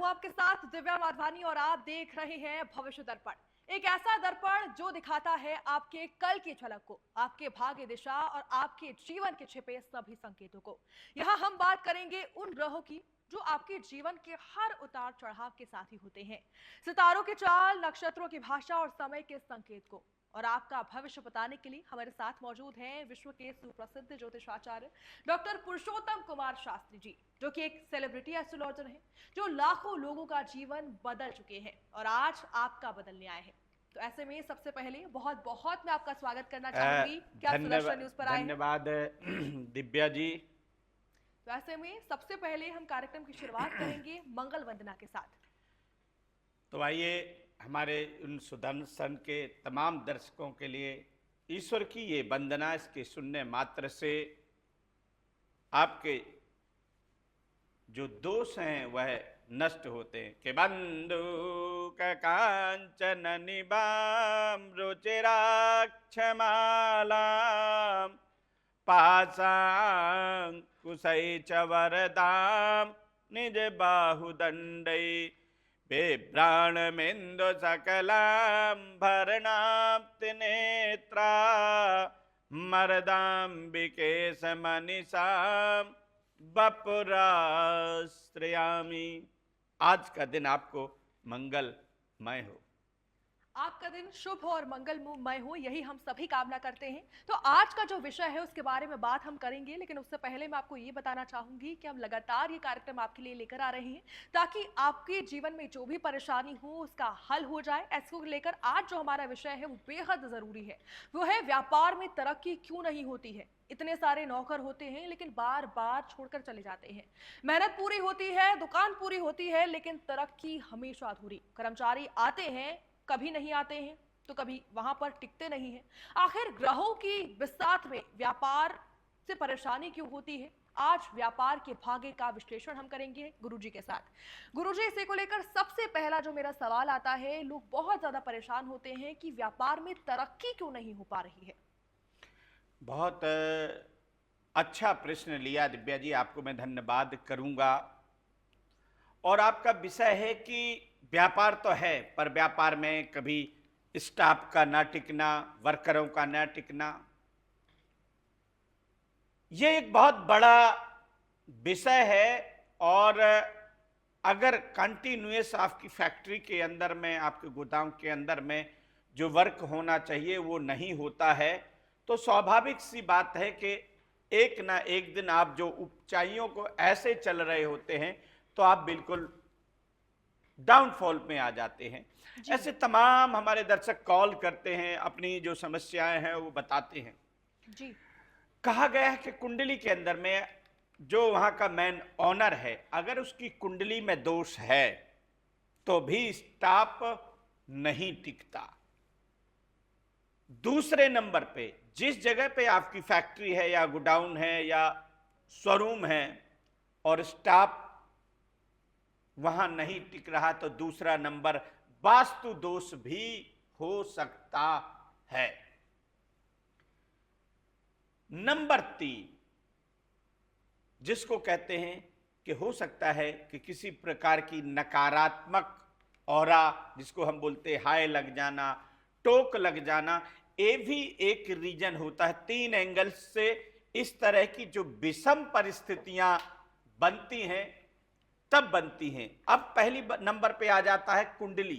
हूं आपके साथ दिव्या माधवानी और आप देख रहे हैं भविष्य दर्पण। एक ऐसा दर्पण जो दिखाता है आपके कल की झलक को, आपके भाग्य दिशा और आपके जीवन के छिपे सभी संकेतों को। यहाँ हम बात करेंगे उन ग्रहों की जो आपके जीवन के हर उतार चढ़ाव के साथी होते हैं। सितारों की चाल, नक्षत्रों की भाषा और समय के संकेत को। और आपका भविष्य बताने के लिए हमारे साथ मौजूद हैं विश्व के सुप्रसिद्ध ज्योतिषाचार्य डॉक्टर पुरुषोत्तम कुमार शास्त्री जी, जो कि एक सेलिब्रिटी एस्ट्रोलॉजर हैं, जो लाखों लोगों का जीवन बदल चुके हैं और आज आपका बदलने आए हैं। तो ऐसे में सबसे पहले बहुत बहुत मैं आपका स्वागत करना चाहूंगी कि आप सुदर्शन न्यूज पर आए हैं। धन्यवाद दिव्या जी। तो ऐसे में सबसे पहले हम कार्यक्रम की शुरुआत करेंगे मंगल वंदना के साथ। तो आइए हमारे उन सुदर्शन के तमाम दर्शकों के लिए ईश्वर की ये वंदना, इसके सुनने मात्र से आपके जो दोष हैं वह नष्ट होते हैं। के बंधु कांचन निबाम रुचिराक्षमालाम पाशांकुशै च वरदाम निज बाहुदंडै बिभ्राणमेन्दु सकलां भरणाप्ति नेत्रा मरदाम्बिके समनिशां वपुराश्रयामि। आज का दिन आपको मंगलमय हो, आपका दिन शुभ और मंगलमय हो, यही हम सभी कामना करते हैं। तो आज का जो विषय है उसके बारे में बात हम करेंगे, लेकिन उससे पहले मैं आपको ये बताना चाहूंगी कि हम लगातार ये कार्यक्रम आपके लिए लेकर आ रहे हैं ताकि आपके जीवन में जो भी परेशानी हो उसका हल हो जाए। इसको लेकर आज जो हमारा विषय है वो बेहद जरूरी है। वो है व्यापार में तरक्की क्यों नहीं होती है। इतने सारे नौकर होते हैं लेकिन बार बार छोड़कर चले जाते हैं। मेहनत पूरी होती है, दुकान पूरी होती है, लेकिन तरक्की हमेशा अधूरी। कर्मचारी आते हैं, कभी नहीं आते हैं, तो कभी वहां पर टिकते नहीं हैं। आखिर ग्रहों की बिसात में व्यापार से परेशानी क्यों होती है? आज व्यापार के भाग्य का विश्लेषण हम करेंगे गुरुजी के साथ। गुरुजी, इसे को लेकर सबसे पहला जो मेरा सवाल आता है, लोग बहुत ज्यादा परेशान होते हैं कि व्यापार में तरक्की क्यों नहीं हो पा रही है। बहुत अच्छा प्रश्न लिया दिव्या जी, आपको मैं धन्यवाद करूंगा। और आपका विषय है कि व्यापार तो है, पर व्यापार में कभी स्टाफ का ना टिकना, वर्करों का ना टिकना, ये एक बहुत बड़ा विषय है। और अगर कंटिन्यूअस आपकी फैक्ट्री के अंदर में, आपके गोदाम के अंदर में जो वर्क होना चाहिए वो नहीं होता है, तो स्वाभाविक सी बात है कि एक ना एक दिन आप जो ऊंचाइयों को ऐसे चल रहे होते हैं तो आप बिल्कुल डाउनफॉल में आ जाते हैं। ऐसे तमाम हमारे दर्शक कॉल करते हैं, अपनी जो समस्याएं हैं वो बताते हैं जी। कहा गया है कि कुंडली के अंदर में जो वहां का मेन ऑनर है, अगर उसकी कुंडली में दोष है तो भी स्टाफ नहीं टिकता। दूसरे नंबर पे जिस जगह पे आपकी फैक्ट्री है या गोडाउन है या शोरूम है और स्टाफ वहां नहीं टिक रहा, तो दूसरा नंबर वास्तु दोष भी हो सकता है। नंबर 3 जिसको कहते हैं कि हो सकता है कि किसी प्रकार की नकारात्मक ऑरा, जिसको हम बोलते हैं हाय लग जाना, टोक लग जाना, ये भी एक रीजन होता है। 3 एंगल से इस तरह की जो विषम परिस्थितियां बनती हैं तब बनती हैं। अब पहली नंबर पे आ जाता है कुंडली।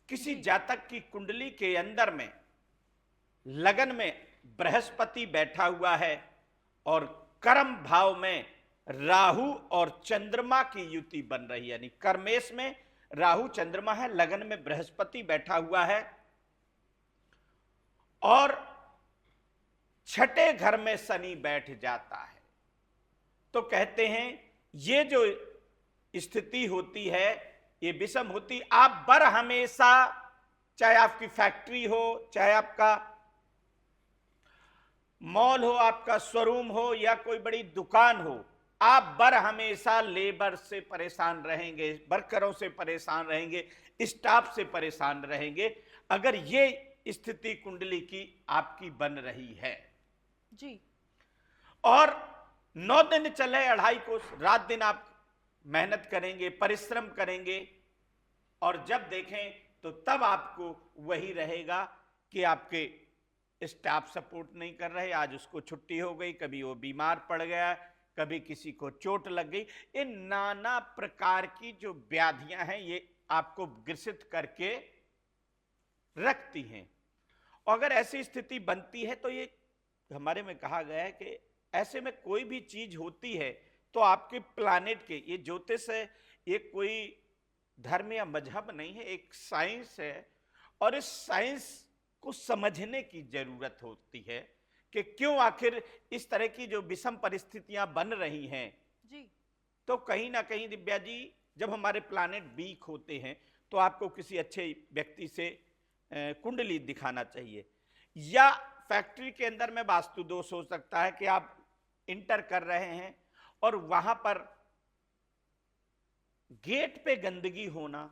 किसी जातक की कुंडली के अंदर में लगन में बृहस्पति बैठा हुआ है और कर्म भाव में राहु और चंद्रमा की युति बन रही है, यानी कर्मेश में राहु चंद्रमा है, लगन में बृहस्पति बैठा हुआ है और छठे घर में शनि बैठ जाता है। तो कहते हैं ये जो स्थिति होती है ये विषम होती। आप बर हमेशा, चाहे आपकी फैक्ट्री हो, चाहे आपका मॉल हो, आपका शोरूम हो या कोई बड़ी दुकान हो, आप बर हमेशा लेबर से परेशान रहेंगे, वर्करों से परेशान रहेंगे, स्टाफ से परेशान रहेंगे, अगर ये स्थिति कुंडली की आपकी बन रही है जी। और 9 दिन चले 2.5 कोस, रात दिन आप मेहनत करेंगे, परिश्रम करेंगे, और जब देखें तो तब आपको वही रहेगा कि आपके स्टाफ सपोर्ट नहीं कर रहे, आज उसको छुट्टी हो गई, कभी वो बीमार पड़ गया, कभी किसी को चोट लग गई। ये नाना प्रकार की जो व्याधियां हैं ये आपको ग्रसित करके रखती हैं। और अगर ऐसी स्थिति बनती है तो ये हमारे में कहा गया है कि ऐसे में कोई भी चीज होती है तो आपके प्लानेट के, ये ज्योतिष है, ये कोई धर्म या मजहब नहीं है, एक साइंस है, और इस साइंस को समझने की जरूरत होती है कि क्यों आखिर इस तरह की जो विषम परिस्थितियां बन रही हैं। जी। तो कहीं ना कहीं दिव्या जी, जब हमारे प्लानेट वीक होते हैं तो आपको किसी अच्छे व्यक्ति से कुंडली दिखाना चाहिए, या फैक्ट्री के अंदर में वास्तु दोष हो सकता है कि आप इंटर कर रहे हैं और वहां पर गेट पे गंदगी होना।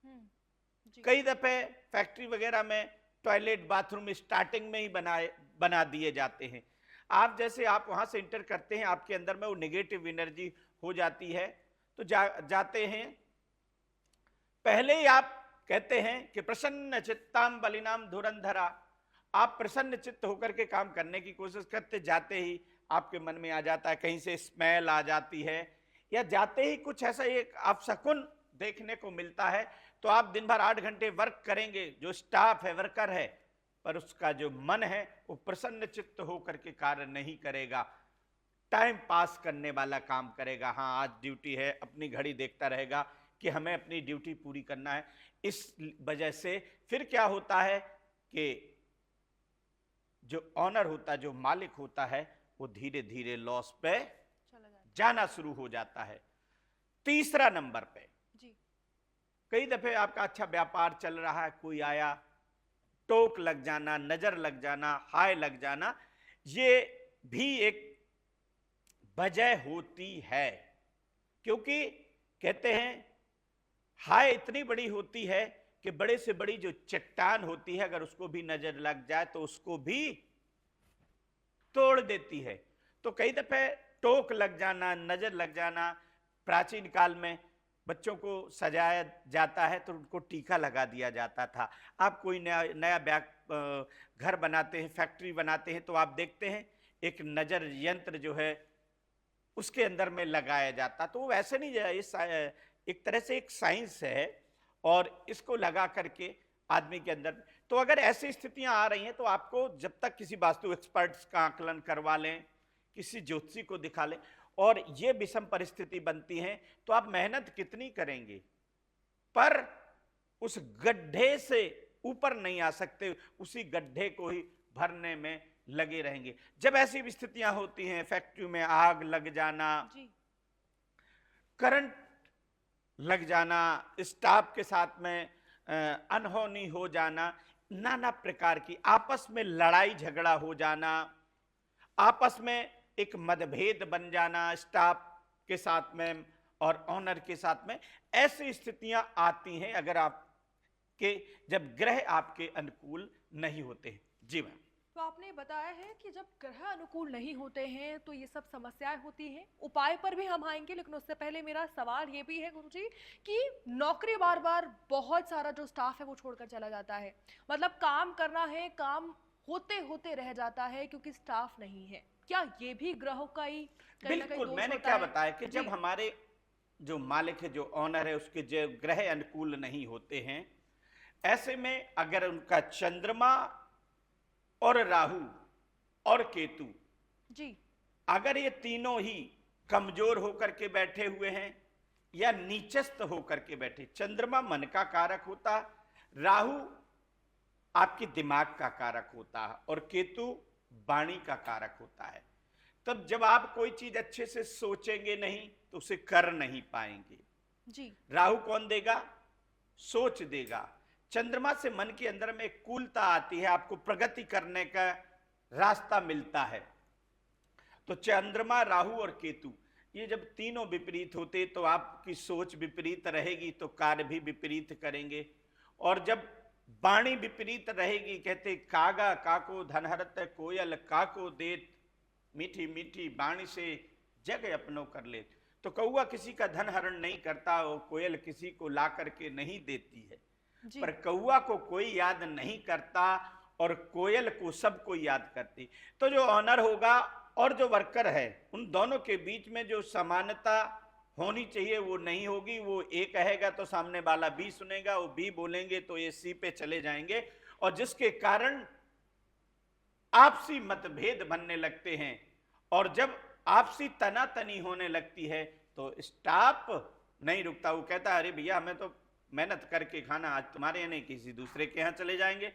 जी। कई दफे फैक्ट्री वगैरह में टॉयलेट बाथरूम स्टार्टिंग में ही बना दिए जाते हैं। आप जैसे आप वहां से इंटर करते हैं, आपके अंदर में वो नेगेटिव एनर्जी हो जाती है, तो जाते हैं, पहले ही आप कहते हैं कि प्रसन्न चित्ताम बलिनाम धुरंधरा। आप प्रसन्न चित्त होकर के काम करने की कोशिश करते, जाते ही आपके मन में आ जाता है, कहीं से स्मेल आ जाती है, या जाते ही कुछ ऐसा एक अपशकुन देखने को मिलता है, तो आप दिन भर 8 घंटे वर्क करेंगे, जो स्टाफ है, वर्कर है, पर उसका जो मन है वो प्रसन्न चित्त होकर के कार्य नहीं करेगा, टाइम पास करने वाला काम करेगा। हाँ, आज ड्यूटी है, अपनी घड़ी देखता रहेगा कि हमें अपनी ड्यूटी पूरी करना है। इस वजह से फिर क्या होता है कि जो ऑनर होता है, जो मालिक होता है, वो धीरे धीरे लॉस पे जाना शुरू हो जाता है। तीसरा नंबर पे जी। कई दफे आपका अच्छा व्यापार चल रहा है, कोई आया, टोक लग जाना, नजर लग जाना, हाय लग जाना, ये भी एक वजह होती है। क्योंकि कहते हैं हाय इतनी बड़ी होती है कि बड़े से बड़ी जो चट्टान होती है, अगर उसको भी नजर लग जाए तो उसको भी तोड़ देती है। तो कई दफे टोक लग जाना, नजर लग जाना, प्राचीन काल में बच्चों को सजाया जाता है तो उनको टीका लगा दिया जाता था। आप कोई नया घर बनाते हैं, फैक्ट्री बनाते हैं, तो आप देखते हैं एक नजर यंत्र जो है उसके अंदर में लगाया जाता। तो वो वैसे नहीं जाए, एक तरह से एक साइंस है, और इसको लगा करके आदमी के अंदर। तो अगर ऐसी स्थितियां आ रही हैं तो आपको जब तक किसी वास्तु एक्सपर्ट्स का आकलन करवा लें, किसी ज्योतिषी को दिखा लें, और ये विषम परिस्थिति बनती है, तो आप मेहनत कितनी करेंगे पर उस गड्ढे से ऊपर नहीं आ सकते, उसी गड्ढे को ही भरने में लगे रहेंगे। जब ऐसी स्थितियां होती हैं, फैक्ट्री में आग लग जाना, करंट लग जाना, स्टाफ के साथ में अनहोनी हो जाना, नाना प्रकार की आपस में लड़ाई झगड़ा हो जाना, आपस में एक मतभेद बन जाना स्टाफ के साथ में और ऑनर के साथ में, ऐसी स्थितियां आती हैं अगर आपके, जब ग्रह आपके अनुकूल नहीं होते हैं। जी मैम। तो आपने बताया है कि जब ग्रह अनुकूल नहीं होते हैं तो ये सब समस्याएं होती हैं। उपाय पर भी हम आएंगे, लेकिन उससे पहले मेरा सवाल ये भी है गुरुजी कि नौकरी बार बार बहुत सारा जो स्टाफ है वो छोड़कर चला जाता है, मतलब काम करना है, काम होते होते रह जाता है क्योंकि स्टाफ नहीं है। क्या ये भी ग्रहों का ही कहीं ना कहीं बिल्कुल, दोष मैंने होता क्या है? बताया कि जब हमारे जो मालिक है, जो ऑनर है, उसके जो ग्रह अनुकूल नहीं होते हैं, ऐसे में अगर उनका चंद्रमा और राहु और केतु जी, अगर ये तीनों ही कमजोर होकर के बैठे हुए हैं या नीचस्थ होकर के बैठे, चंद्रमा मन का कारक होता, राहु आपके दिमाग का कारक होता है और केतु वाणी का कारक होता है, तब जब आप कोई चीज अच्छे से सोचेंगे नहीं तो उसे कर नहीं पाएंगे। जी। राहु कौन देगा? सोच देगा। चंद्रमा से मन के अंदर में एक कूलता आती है, आपको प्रगति करने का रास्ता मिलता है। तो चंद्रमा, राहु और केतु ये जब तीनों विपरीत होते तो आपकी सोच विपरीत रहेगी तो कार्य भी विपरीत करेंगे। और जब वाणी विपरीत रहेगी, कहते कागा काको धनहरत कोयल काको देत, मीठी मीठी वाणी से जग अपनो कर ले, तो कौवा किसी का धन हरण नहीं करता, वो कोयल किसी को ला करके नहीं देती है, जी। पर कौवा को कोई याद नहीं करता और कोयल को सबको याद करती। तो जो ऑनर होगा और जो वर्कर है, उन दोनों के बीच में जो समानता होनी चाहिए वो नहीं होगी। वो ए कहेगा तो सामने वाला बी सुनेगा, वो बी बोलेंगे तो ये सी पे चले जाएंगे, और जिसके कारण आपसी मतभेद बनने लगते हैं। और जब आपसी तनातनी होने लगती है तो स्टाफ नहीं रुकता, वो कहता है अरे भैया हमें तो मेहनत करके खाना, आज तुम्हारे यहाँ नहीं किसी दूसरे के यहाँ चले जाएंगे,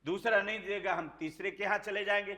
दूसरा नहीं देगा हम तीसरे के यहाँ चले जाएंगे।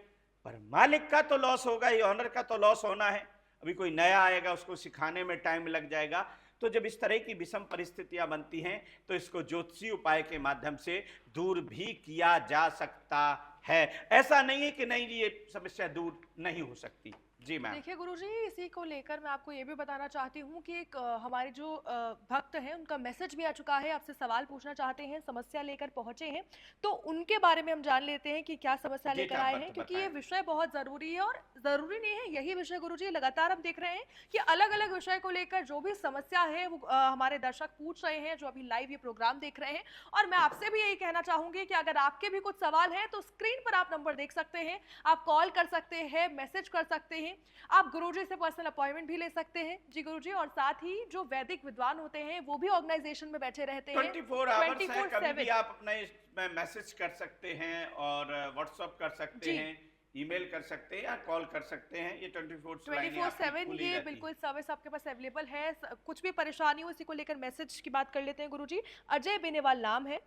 पर मालिक का तो लॉस होगा ही, ऑनर का तो लॉस होना है। अभी कोई नया आएगा, उसको सिखाने में टाइम लग जाएगा। तो जब इस तरह की विषम परिस्थितियां बनती हैं तो इसको ज्योतिषीय उपाय के माध्यम से दूर भी किया जा सकता है। ऐसा नहीं है कि नहीं ये समस्या दूर नहीं हो सकती। जी मैम। देखिए गुरुजी, इसी को लेकर मैं आपको ये भी बताना चाहती हूँ कि एक हमारे जो भक्त हैं उनका मैसेज भी आ चुका है, आपसे सवाल पूछना चाहते हैं, समस्या लेकर पहुंचे हैं, तो उनके बारे में हम जान लेते हैं कि क्या समस्या जी, लेकर आप आए हैं, क्योंकि ये विषय बहुत जरूरी है। और जरूरी नहीं है यही विषय गुरुजी, लगातार हम देख रहे हैं कि अलग अलग विषय को लेकर जो भी समस्या है वो हमारे दर्शक पूछ रहे हैं जो अभी लाइव ये प्रोग्राम देख रहे हैं। और मैं आपसे भी यही कहना चाहूंगी कि अगर आपके भी कुछ सवाल हैं तो स्क्रीन पर आप नंबर देख सकते हैं, आप कॉल कर सकते हैं, मैसेज कर सकते हैं, आप गुरुजी से पर्सनल अपॉइंटमेंट भी ले सकते हैं। जी गुरुजी, और साथ ही जो वैदिक विद्वान होते हैं वो भी ऑर्गेनाइजेशन में बैठे रहते हैं 24 आवर्स है, कभी भी आप अपना इसमें मैसेज कर सकते हैं और व्हाट्सएप कर सकते हैं, ईमेल कर सकते हैं या कॉल कर सकते हैं। ये 24/7 ये बिल्कुल सर्विस आपके पास अवेलेबल है। कुछ भी परेशानी हो इसी को लेकर मैसेज की बात कर लेते हैं गुरुजी। अजय बेनेवाल नाम है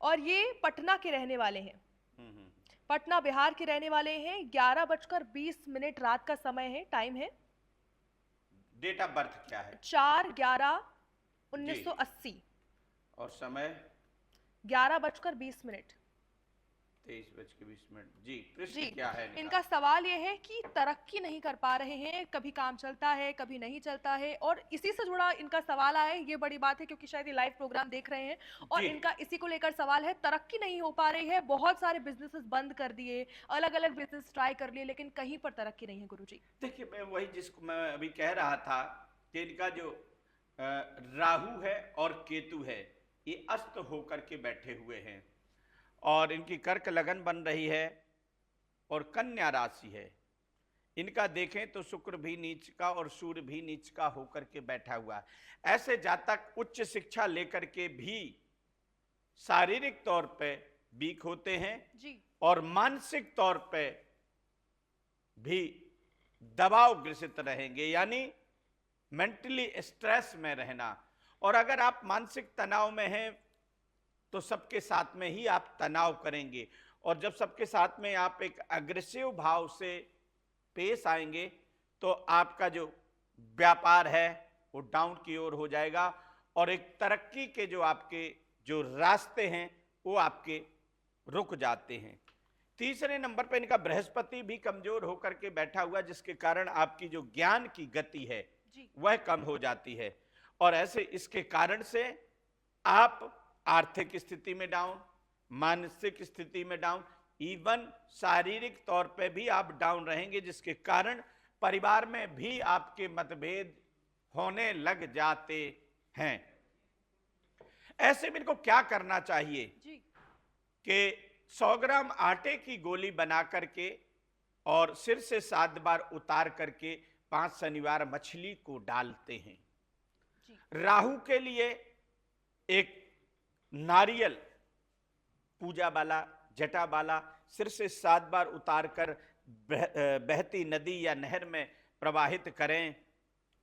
और ये पटना के रहने वाले हैं, पटना बिहार के रहने वाले हैं। 11:20 रात का समय है, टाइम है। डेट ऑफ बर्थ क्या है? 4/11/1980 और समय 11:20 23:20। जी, प्रश्न क्या है इनका सवाल ये है कि तरक्की नहीं कर पा रहे हैं, कभी काम चलता है कभी नहीं चलता है, और इसी से जुड़ा इनका सवाल आया है। ये बड़ी बात है क्योंकि शायद ये लाइव प्रोग्राम देख रहे हैं और इनका इसी को लेकर सवाल है। तरक्की नहीं हो पा रही है, बहुत सारे बिजनेसेस बंद कर दिए, अलग अलग बिजनेस ट्राई कर लिए, लेकिन कहीं पर तरक्की नहीं है गुरुजी। देखिए, मैं वही जिसको मैं अभी कह रहा था कि इनका जो राहु है और केतु है ये अस्त होकर के बैठे हुए हैं और इनकी कर्क लगन बन रही है और कन्या राशि है। इनका देखें तो शुक्र भी नीच का और सूर्य भी नीच का होकर के बैठा हुआ है। ऐसे जातक उच्च शिक्षा लेकर के भी शारीरिक तौर पे वीक होते हैं जी। और मानसिक तौर पे भी दबाव ग्रसित रहेंगे, यानी मेंटली स्ट्रेस में रहना। और अगर आप मानसिक तनाव में हैं तो सबके साथ में ही आप तनाव करेंगे, और जब सबके साथ में आप एक अग्रेसिव भाव से पेश आएंगे तो आपका जो व्यापार है वो डाउन की ओर हो जाएगा और एक तरक्की के जो आपके जो रास्ते हैं वो आपके रुक जाते हैं। तीसरे नंबर पर इनका बृहस्पति भी कमजोर होकर के बैठा हुआ, जिसके कारण आपकी जो ज्ञान की गति है वह कम हो जाती है और ऐसे इसके कारण से आप आर्थिक स्थिति में डाउन, मानसिक स्थिति में डाउन, इवन शारीरिक तौर पे भी आप डाउन रहेंगे, जिसके कारण परिवार में भी आपके मतभेद होने लग जाते हैं। ऐसे में इनको क्या करना चाहिए कि 100 ग्राम आटे की गोली बना करके और सिर से 7 बार उतार करके 5 शनिवार मछली को डालते हैं। राहु के लिए एक नारियल पूजा वाला, जटा वाला सिर से 7 बार उतार कर बहती नदी या नहर में प्रवाहित करें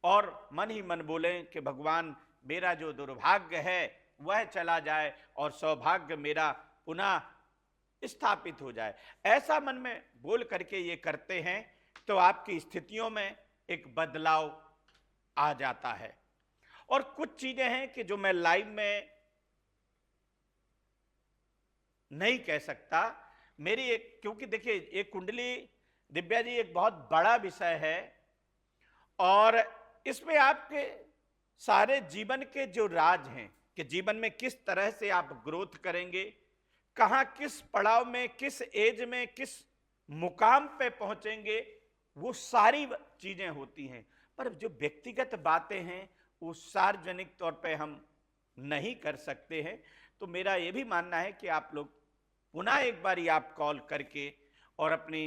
और मन ही मन बोलें कि भगवान मेरा जो दुर्भाग्य है वह चला जाए और सौभाग्य मेरा पुनः स्थापित हो जाए। ऐसा मन में बोल करके ये करते हैं तो आपकी स्थितियों में एक बदलाव आ जाता है। और कुछ चीजें हैं कि जो मैं लाइव में नहीं कह सकता, मेरी एक, क्योंकि देखिए एक कुंडली दिव्या जी एक बहुत बड़ा विषय है और इसमें आपके सारे जीवन के जो राज हैं कि जीवन में किस तरह से आप ग्रोथ करेंगे, कहां किस पड़ाव में, किस एज में, किस मुकाम पे पहुंचेंगे, वो सारी चीजें होती हैं। पर जो व्यक्तिगत बातें हैं वो सार्वजनिक तौर पे हम नहीं कर सकते हैं। तो मेरा ये भी मानना है कि आप लोग पुनः एक बार आप कॉल करके और अपनी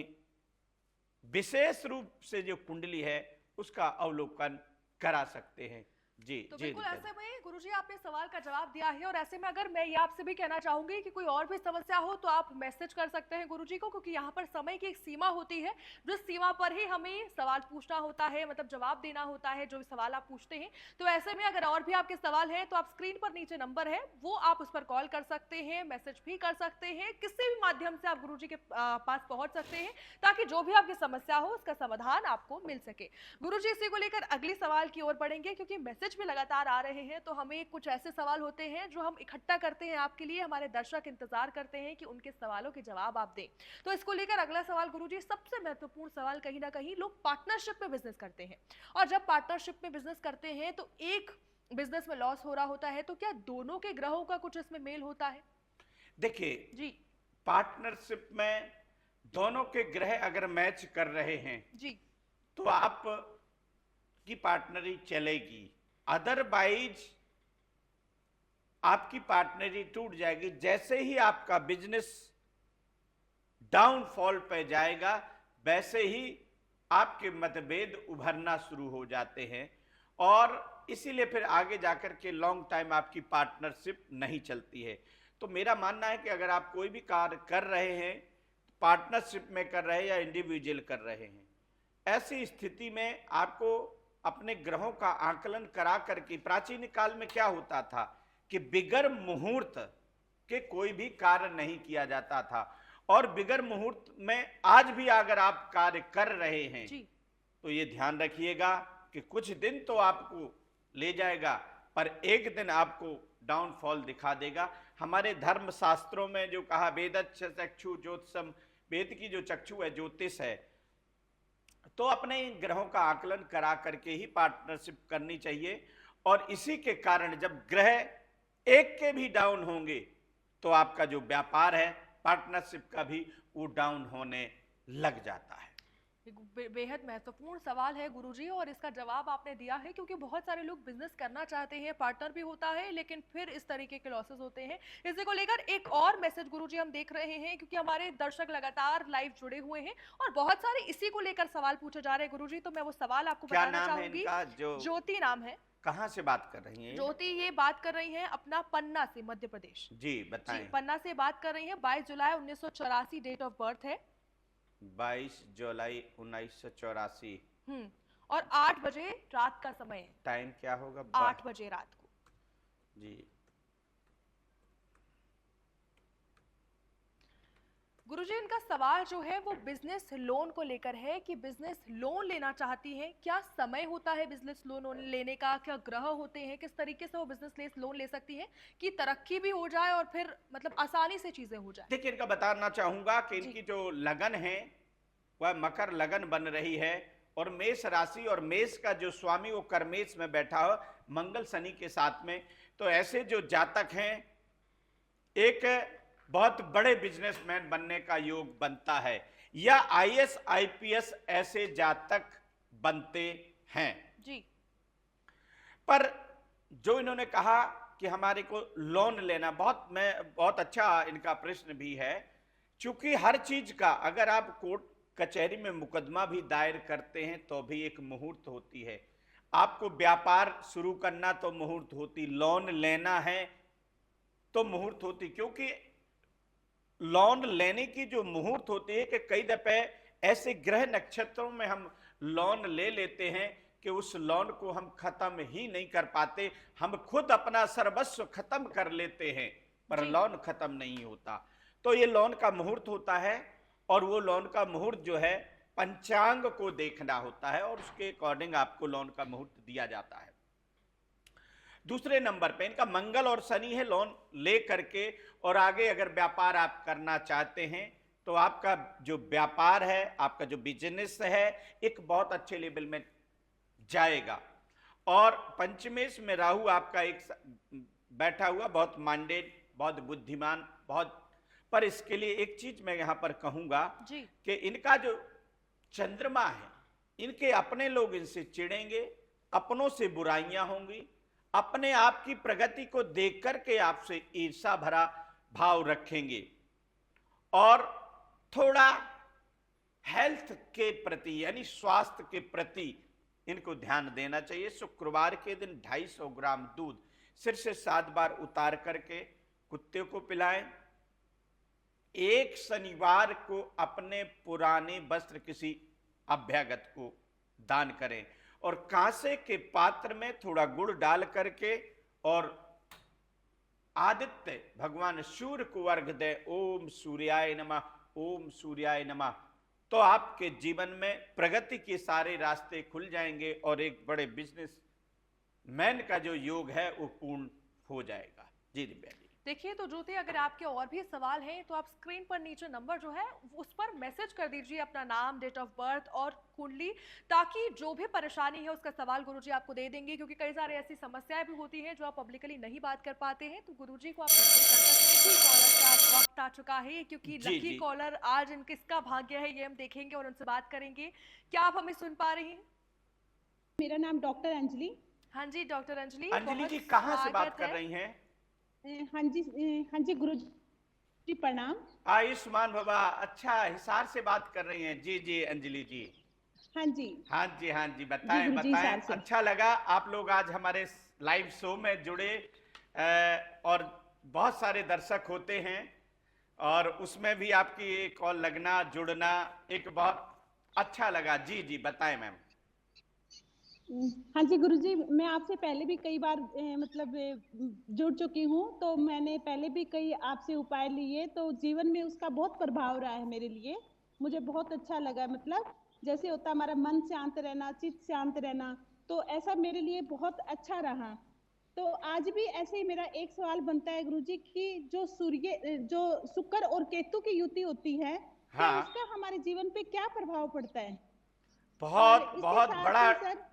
विशेष रूप से जो कुंडली है उसका अवलोकन करा सकते हैं। जी तो जी बिल्कुल रितेश। ऐसे में गुरुजी आपने सवाल का जवाब दिया है, और ऐसे में अगर मैं ये आपसे भी कहना चाहूंगी कि कोई और भी समस्या हो तो आप मैसेज कर सकते हैं गुरुजी को, क्योंकि यहाँ पर समय की एक सीमा होती है जिस सीमा पर ही हमें सवाल पूछना होता है, मतलब जवाब देना होता है जो भी सवाल आप पूछते हैं। तो ऐसे में अगर और भी आपके सवाल हैं तो आप स्क्रीन पर नीचे नंबर है वो आप उस पर कॉल कर सकते हैं, मैसेज भी कर सकते हैं, किसी भी माध्यम से आप गुरुजी के पास पहुंच सकते हैं ताकि जो भी आपकी समस्या हो उसका समाधान आपको मिल सके। गुरुजी इसी को लेकर अगली सवाल की ओर बढ़ेंगे, क्योंकि मैसेज भी लगातार आ रहे हैं, तो हमें कुछ ऐसे सवाल होते हैं जो हम इकट्ठा करते हैं आपके लिए, हमारे दर्शक इंतजार करते हैं कि उनके सवालों के जवाब आप दें। तो इसको लेकर अगला सवाल गुरुजी, सबसे महत्वपूर्ण सवाल, कहीं ना कहीं लोग पार्टनरशिप में बिजनेस करते हैं, और जब पार्टनरशिप में बिजनेस करते हैं तो एक बिजनेस में लॉस हो रहा होता है, तो क्या दोनों के ग्रहों का कुछ इसमें मेल होता है? देखिए, जी पार्टनरशिप में दोनों के ग्रह अगर मैच कर रहे हैं जी तो आप की पार्टनरी चलेगी, अदरवाइज आपकी पार्टनरी टूट जाएगी। जैसे ही आपका बिजनेस डाउनफॉल पे जाएगा वैसे ही आपके मतभेद उभरना शुरू हो जाते हैं, और इसीलिए फिर आगे जाकर के लॉन्ग टाइम आपकी पार्टनरशिप नहीं चलती है। तो मेरा मानना है कि अगर आप कोई भी कार्य कर रहे हैं, पार्टनरशिप में कर रहे हैं या इंडिविजुअल कर रहे हैं, ऐसी स्थिति में आपको अपने ग्रहों का आकलन करा करके, प्राचीन काल में क्या होता था कि बिगर मुहूर्त के कोई भी कार्य नहीं किया जाता था, और बिगर मुहूर्त में आज भी अगर आप कार्य कर रहे हैं जी तो ये ध्यान रखिएगा कि कुछ दिन तो आपको ले जाएगा पर एक दिन आपको डाउनफॉल दिखा देगा। हमारे धर्म शास्त्रों में जो कहा, वेदच्छ चक्षु ज्योतिषम, वेद की जो चक्षु है ज्योतिष है, तो अपने इन ग्रहों का आकलन करा करके ही पार्टनरशिप करनी चाहिए। और इसी के कारण जब ग्रह एक के भी डाउन होंगे तो आपका जो व्यापार है पार्टनरशिप का भी वो डाउन होने लग जाता है। बेहद महत्वपूर्ण सवाल है गुरुजी, और इसका जवाब आपने दिया है, क्योंकि बहुत सारे लोग बिजनेस करना चाहते हैं, पार्टनर भी होता है, लेकिन फिर इस तरीके के लॉसेस होते हैं। इसी को लेकर एक और मैसेज गुरुजी हम देख रहे हैं, क्योंकि हमारे दर्शक लगातार लाइव जुड़े हुए हैं और बहुत सारे इसी को लेकर सवाल पूछे जा रहे हैं गुरुजी। तो मैं वो सवाल आपको क्या बताना नाम है चाहूंगी। इनका? जो ज्योति नाम है। कहाँ से बात कर रही हैं? ज्योति ये बात कर रही हैं अपना पन्ना से, मध्य प्रदेश। जी बताएं। पन्ना से बात कर रही हैं। 22 जुलाई 1984 डेट ऑफ बर्थ है। 22 जुलाई 1984। और 8 बजे रात का समय है। टाइम क्या होगा? 8 बजे रात को। जी गुरुजी, इनका सवाल जो है वो बिजनेस लोन को लेकर है कि बिजनेस लोन लेना चाहती हैं, क्या समय होता है बिजनेस लोन लेने का, क्या ग्रह होते हैं, किस तरीके से वो बिजनेस लोन ले सकती हैं कि तरक्की भी हो जाए और फिर मतलब आसानी से चीजें हो जाए? देखिए, इनका बताना चाहूंगा कि इनकी जो लगन है वह मकर लगन बन रही है, और मेष राशि, और मेष का जो स्वामी वो कर्मेश में बैठा हो मंगल शनि के साथ में। तो ऐसे जो जातक हैं एक बहुत बड़े बिजनेसमैन बनने का योग बनता है, या आईएएस आईपीएस ऐसे जातक बनते हैं जी। पर जो इन्होंने कहा कि हमारे को लोन लेना, बहुत अच्छा इनका प्रश्न भी है। क्योंकि हर चीज का अगर आप कोर्ट कचहरी में मुकदमा भी दायर करते हैं तो भी एक मुहूर्त होती है। आपको व्यापार शुरू करना तो मुहूर्त होती, लोन लेना है तो मुहूर्त होती। क्योंकि लोन लेने की जो मुहूर्त होती है कि कई दफे ऐसे ग्रह नक्षत्रों में हम लोन ले लेते हैं कि उस लोन को हम खत्म ही नहीं कर पाते, हम खुद अपना सर्वस्व खत्म कर लेते हैं पर लोन खत्म नहीं होता। तो ये लोन का मुहूर्त होता है, और वो लोन का मुहूर्त जो है पंचांग को देखना होता है, और उसके अकॉर्डिंग आपको लोन का मुहूर्त दिया जाता है। दूसरे नंबर पे इनका मंगल और शनि है लोन ले करके, और आगे अगर व्यापार आप करना चाहते हैं तो आपका जो व्यापार है, आपका जो बिजनेस है एक बहुत अच्छे लेवल में जाएगा। और पंचमेश में राहु आपका एक बैठा हुआ, बहुत माइंडेड, बहुत बुद्धिमान, बहुत। पर इसके लिए एक चीज मैं यहां पर कहूंगा कि इनका जो चंद्रमा है इनके अपने लोग इनसे चिढ़ेंगे, अपनों से बुराइयां होंगी, अपने आप की प्रगति को देख करके आपसे ईर्ष्या भरा भाव रखेंगे। और थोड़ा हेल्थ के प्रति यानी स्वास्थ्य के प्रति इनको ध्यान देना चाहिए। शुक्रवार के दिन 250 ग्राम दूध सिर से 7 बार उतार करके कुत्ते को पिलाएं। एक शनिवार को अपने पुराने वस्त्र किसी अभ्यागत को दान करें और कांसे के पात्र में थोड़ा गुड़ डाल करके और आदित्य भगवान सूर्य को अर्घ दे, ओम सूर्याय नमः, ओम सूर्याय नमः। तो आपके जीवन में प्रगति के सारे रास्ते खुल जाएंगे और एक बड़े बिजनेस मैन का जो योग है वो पूर्ण हो जाएगा। जी दिव्या जी। देखिए तो ज्योति, अगर आपके और भी सवाल हैं तो आप स्क्रीन पर नीचे नंबर जो है उस पर मैसेज कर दीजिए अपना नाम, डेट ऑफ बर्थ और कुंडली, ताकि जो भी परेशानी है उसका सवाल गुरुजी आपको दे देंगे। क्योंकि कई सारी ऐसी समस्याएं भी होती हैं जो आप पब्लिकली नहीं बात कर पाते हैं, तो गुरुजी को आप मैसेज कर सकते हैं कि कॉलर का वक्त आ चुका है, क्योंकि जी, लकी जी। कॉलर आज किसका भाग्य है ये हम देखेंगे और उनसे बात करेंगे। क्या आप हमें सुन पा रही हैं? मेरा नाम डॉक्टर अंजलि। हाँ जी डॉक्टर अंजलि, अंजलि बहुत जी कहाँ से बात स्वागत कर है। रही हैं? हाँ जी गुरु जी प्रणाम। आयुष्मान बाबा, अच्छा हिसार से बात कर रही हैं। जी जी अंजलि जी। हाँ जी। हाँ जी, हाँ जी, बताएं गुरुजी बताएं। हिसार से। अच्छा लगा आप लोग आज हमारे लाइव शो में जुड़े और बहुत सारे दर्शक होते हैं और उसमें भी आपकी कॉल लगना, जुड़ना एक बहुत अच्छा लगा। जी जी बताएं मैम। हाँ जी गुरुजी, मैं आपसे पहले भी कई बार जुड़ चुकी हूँ, तो मैंने पहले भी कई आपसे उपाय लिए, तो जीवन में उसका बहुत प्रभाव रहा है मेरे लिए। मुझे बहुत अच्छा लगा, मतलब जैसे होता हमारा मन शांत रहना, चित्त शांत रहना, तो ऐसा मेरे लिए बहुत अच्छा रहा। तो आज भी ऐसे ही मेरा एक सवाल बनता है गुरुजी कि जो शुक्र और केतु की युति होती है, क्या हाँ। उसका हमारे जीवन पे क्या प्रभाव पड़ता है? बहुत और इसके बहुत साथ बड़ा। ही सर,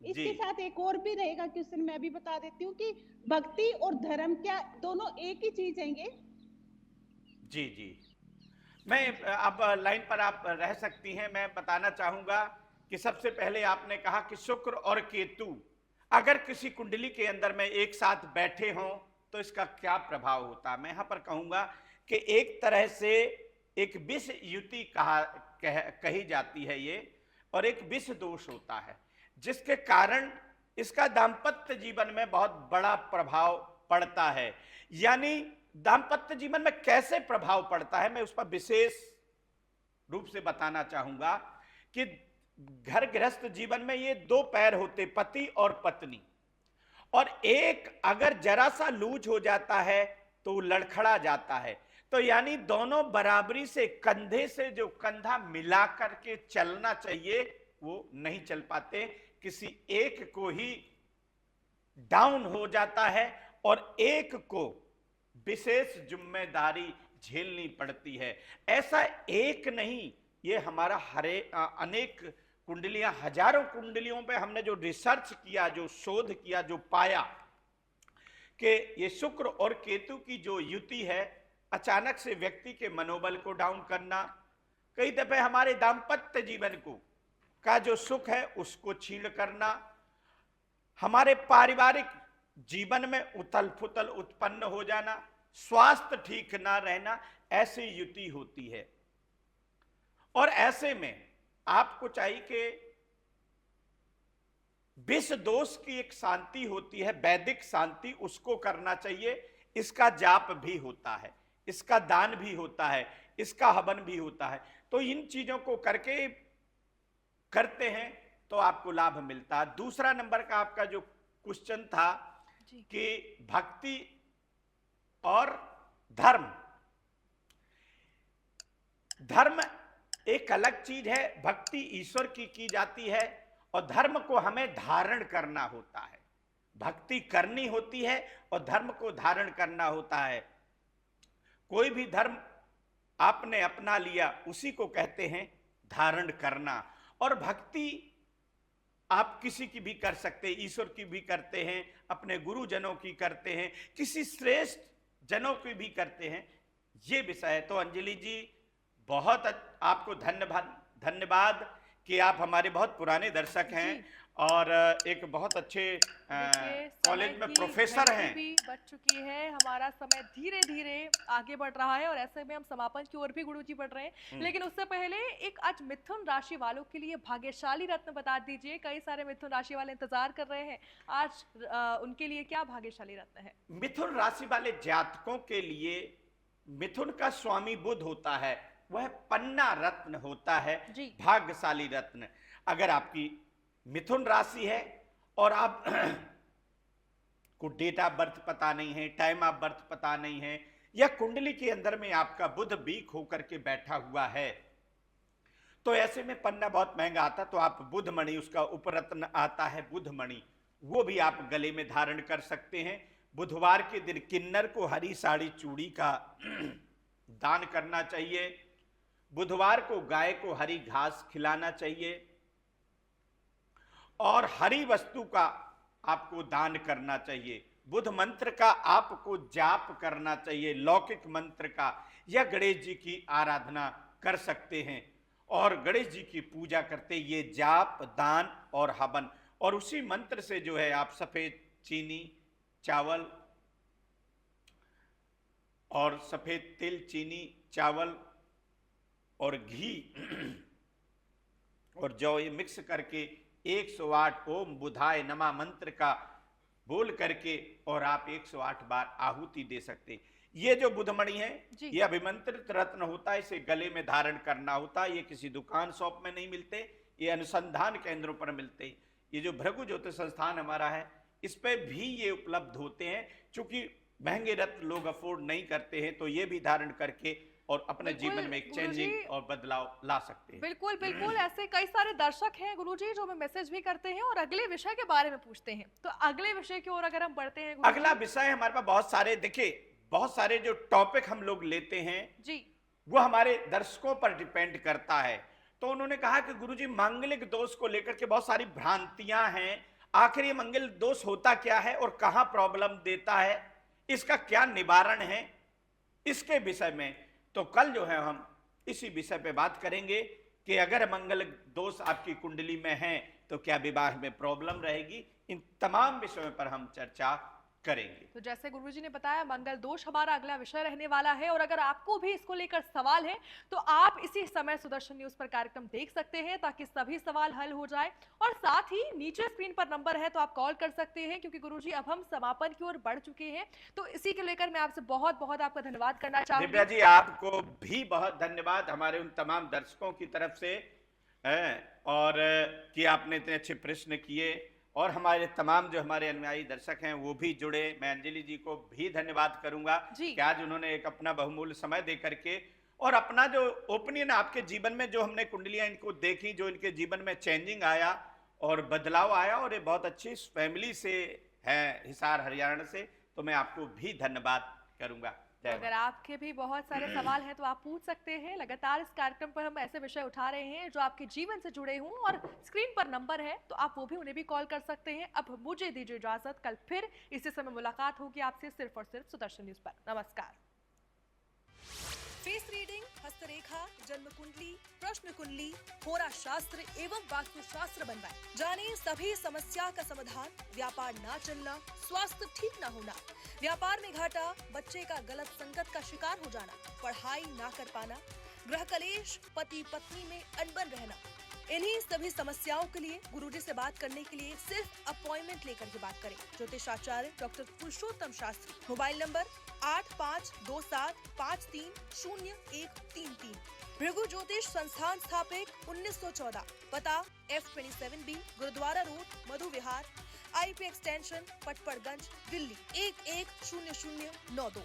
जी इसके साथ एक और भी रहेगा क्वेश्चन, मैं भी बता देती हूँ कि भक्ति और धर्म क्या दोनों एक ही चीज हैंगे? जी जी, मैं अब लाइन पर आप रह सकती हैं। मैं बताना चाहूंगा कि सबसे पहले आपने कहा कि शुक्र और केतु अगर किसी कुंडली के अंदर में एक साथ बैठे हों तो इसका क्या प्रभाव होता है। मैं यहां पर कहूंगा कि एक तरह से एक विष युति कही जाती है ये, और एक विष दोष होता है जिसके कारण इसका दाम्पत्य जीवन में बहुत बड़ा प्रभाव पड़ता है। यानी दाम्पत्य जीवन में कैसे प्रभाव पड़ता है मैं उस पर विशेष रूप से बताना चाहूंगा कि घर गृहस्थ जीवन में ये दो पैर होते, पति और पत्नी, और एक अगर जरा सा लूज हो जाता है तो वो लड़खड़ा जाता है। तो यानी दोनों बराबरी से, कंधे से जो कंधा मिला करके चलना चाहिए वो नहीं चल पाते, किसी एक को ही डाउन हो जाता है और एक को विशेष जिम्मेदारी झेलनी पड़ती है। ऐसा एक नहीं, ये हमारा अनेक कुंडलियां, हजारों कुंडलियों पे हमने जो रिसर्च किया, जो शोध किया, जो पाया कि ये शुक्र और केतु की जो युति है अचानक से व्यक्ति के मनोबल को डाउन करना, कई दफे हमारे दाम्पत्य जीवन को का जो सुख है उसको छीन करना, हमारे पारिवारिक जीवन में उथल पुथल उत्पन्न हो जाना, स्वास्थ्य ठीक ना रहना, ऐसी युति होती है। और ऐसे में आपको चाहिए कि विष दोष की एक शांति होती है, वैदिक शांति, उसको करना चाहिए। इसका जाप भी होता है, इसका दान भी होता है, इसका हवन भी होता है। तो इन चीजों को करते हैं तो आपको लाभ मिलता है। दूसरा नंबर का आपका जो क्वेश्चन था कि भक्ति और धर्म, धर्म एक अलग चीज है। भक्ति ईश्वर की जाती है और धर्म को हमें धारण करना होता है। भक्ति करनी होती है और धर्म को धारण करना होता है। कोई भी धर्म आपने अपना लिया उसी को कहते हैं धारण करना। और भक्ति आप किसी की भी कर सकते हैं, ईश्वर की भी करते हैं, अपने गुरुजनों की करते हैं, किसी श्रेष्ठ जनों की भी करते हैं। ये विषय है। तो अंजलि जी बहुत आपको धन्यवाद कि आप हमारे बहुत पुराने दर्शक हैं और एक बहुत अच्छे कॉलेज में प्रोफेसर हैं। भी बढ़ चुकी है, हमारा समय धीरे धीरे आगे बढ़ रहा है और ऐसे में हम समापन की ओर भी गुरुजी बढ़ रहे हैं। लेकिन उससे पहले एक आज मिथुन राशि वालों के लिए भाग्यशाली रत्न बता दीजिए। कई सारे मिथुन राशि वाले इंतजार कर रहे हैं, आज उनके लिए क्या भाग्यशाली रत्न है? मिथुन राशि वाले जातकों के लिए मिथुन का स्वामी बुध होता है, वह पन्ना रत्न होता है, भाग्यशाली रत्न। अगर आपकी मिथुन राशि है और आप को डेट ऑफ बर्थ पता नहीं है, टाइम ऑफ बर्थ पता नहीं है, या कुंडली के अंदर में आपका बुध वीक होकर के बैठा हुआ है, तो ऐसे में पन्ना बहुत महंगा आता, तो आप बुध मणि, उसका उपरत्न आता है बुध मणि, वो भी आप गले में धारण कर सकते हैं। बुधवार के दिन किन्नर को हरी साड़ी चूड़ी का दान करना चाहिए। बुधवार को गाय को हरी घास खिलाना चाहिए और हरी वस्तु का आपको दान करना चाहिए। बुध मंत्र का आपको जाप करना चाहिए, लौकिक मंत्र का, या गणेश जी की आराधना कर सकते हैं और गणेश जी की पूजा करते ये जाप, दान और हवन, और उसी मंत्र से जो है आप सफेद चीनी, चावल और सफेद तिल, चीनी, चावल और घी और जौ, ये मिक्स करके 108 ओम बुधाय नमः मंत्र का बोल करके और आप 108 बार आहुति दे सकते हैं। ये जो बुधमणि है ये अभिमंत्रित रत्न होता है, इसे गले में धारण करना होता है। ये किसी दुकान शॉप में नहीं मिलते, ये अनुसंधान केंद्रों पर मिलते हैं। ये जो भृगु ज्योतिष संस्थान हमारा है, इस पे भी ये उपलब्ध होते हैं। चूंकि महंगे रत्न लोग अफोर्ड नहीं करते हैं, तो ये भी धारण करके और अपने जीवन में एक चेंजिंग और बदलाव ला सकते हैं। बिल्कुल बिल्कुल, ऐसे कई सारे दर्शक हैं गुरुजी जो हमें मैसेज भी करते हैं और अगले विषय के बारे में पूछते हैं। तो अगले विषय की ओर अगर हम बढ़ते हैं, अगला विषय हमारे पास बहुत सारे, देखिए बहुत सारे जो टॉपिक हम लोग लेते हैं जी, वो हमारे दर्शकों पर डिपेंड करता है। तो उन्होंने कहा कि गुरुजी मांगलिक दोष को लेकर के बहुत सारी भ्रांतियां हैं, आखिर ये मंगल दोष होता क्या है और कहां प्रॉब्लम देता है, इसका क्या निवारण है, इसके विषय में तो कल जो है हम इसी विषय पे बात करेंगे कि अगर मंगल दोष आपकी कुंडली में है तो क्या विवाह में प्रॉब्लम रहेगी। इन तमाम विषयों पर हम चर्चा करेंगे। तो जैसे गुरुजी ने बताया, मंगल दोष हमारा अगला विषय रहने वाला है और अगर आपको भी इसको लेकर सवाल है तो आप इसी समय सुदर्शन न्यूज पर कार्यक्रम देख सकते हैं ताकि सभी सवाल हल हो जाए। और साथ ही नीचे स्क्रीन पर नंबर है तो आप कॉल कर सकते हैं, क्योंकि गुरुजी अब हम समापन की ओर बढ़ चुके हैं। तो इसी को लेकर मैं आपसे बहुत बहुत आपका धन्यवाद करना चाहूंगी। दिव्या जी, आपको भी बहुत धन्यवाद हमारे उन तमाम दर्शकों की तरफ से, और कि आपने इतने अच्छे प्रश्न किए और हमारे तमाम जो हमारे अनुयायी दर्शक हैं वो भी जुड़े। मैं अंजलि जी को भी धन्यवाद करूंगा कि आज उन्होंने एक अपना बहुमूल्य समय दे करके और अपना जो ओपिनियन आपके जीवन में जो हमने कुंडलियां इनको देखी, जो इनके जीवन में चेंजिंग आया और बदलाव आया, और ये बहुत अच्छी फैमिली से है, हिसार हरियाणा से, तो मैं आपको भी धन्यवाद करूंगा। अगर आपके भी बहुत सारे सवाल हैं तो आप पूछ सकते हैं। लगातार इस कार्यक्रम पर हम ऐसे विषय उठा रहे हैं जो आपके जीवन से जुड़े हों और स्क्रीन पर नंबर है तो आप वो भी उन्हें भी कॉल कर सकते हैं। अब मुझे दीजिए इजाजत, कल फिर इसी समय मुलाकात होगी आपसे सिर्फ और सिर्फ सुदर्शन न्यूज पर। नमस्कार। फेस रीडिंग, हस्तरेखा, जन्म कुंडली, प्रश्न कुंडली, होरा शास्त्र एवं वास्तु शास्त्र बनवाएं। जानिए सभी समस्या का समाधान। व्यापार ना चलना, स्वास्थ्य ठीक ना होना, व्यापार में घाटा, बच्चे का गलत संगत का शिकार हो जाना, पढ़ाई ना कर पाना, गृह कलेश, पति पत्नी में अनबन रहना, इन्हीं सभी समस्याओं के लिए गुरुजी से बात करने के लिए सिर्फ अपॉइंटमेंट लेकर के बात करें। ज्योतिषाचार्य doctor Purushottam Shastri. Mobile number 8527530133। Bhrigu Jyotish Sansthan स्थापित 1914। पता F27B Gurudwara road, Madhu Vihar, IP extension, Patparganj, Delhi 110092।